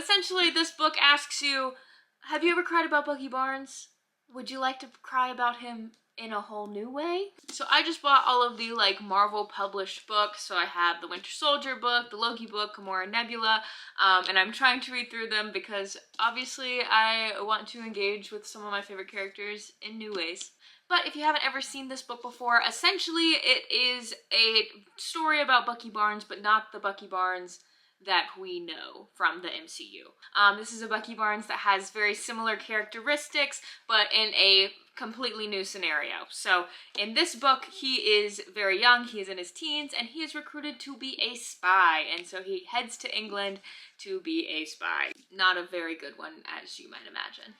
Essentially, this book asks you, have you ever cried about Bucky Barnes? Would you like to cry about him in a whole new way? So I just bought all of the Marvel published books. So I have the Winter Soldier book, the Loki book, Gamora Nebula, and I'm trying to read through them because obviously I want to engage with some of my favorite characters in new ways. But if you haven't ever seen this book before, essentially it is a story about Bucky Barnes, but not the Bucky Barnes that we know from the MCU. This is a Bucky Barnes that has very similar characteristics, but in a completely new scenario. So in this book, he is very young, he is in his teens, and he is recruited to be a spy. And so he heads to England to be a spy. Not a very good one, as you might imagine.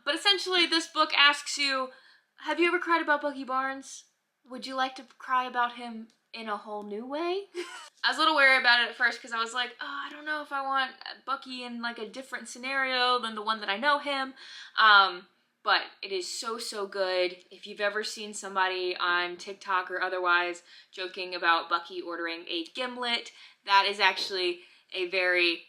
But essentially, this book asks you, have you ever cried about Bucky Barnes? Would you like to cry about him in a whole new way? I was a little wary about it at first because I was like, oh, I don't know if I want Bucky in a different scenario than the one that I know him. But it is so, so good. If you've ever seen somebody on TikTok or otherwise joking about Bucky ordering a gimlet, that is actually a very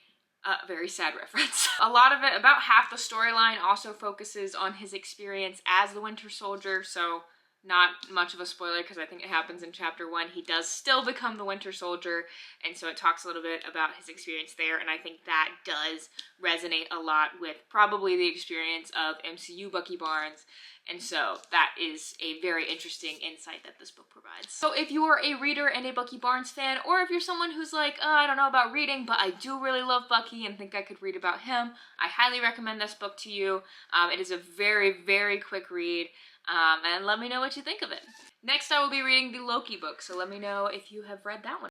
sad reference. A lot of it, about half the storyline, also focuses on his experience as the Winter Soldier, so not much of a spoiler because I think it happens in chapter 1. He does still become the Winter Soldier, and so it talks a little bit about his experience there, and I think that does resonate a lot with probably the experience of MCU Bucky Barnes, and so that is a very interesting insight that this book provides. So if you're a reader and a Bucky Barnes fan, or if you're someone who's like, oh, I don't know about reading, but I do really love Bucky and think I could read about him, I highly recommend this book to you. It is a very, very quick read. And let me know what you think of it. Next, I will be reading the Loki book, so let me know if you have read that one.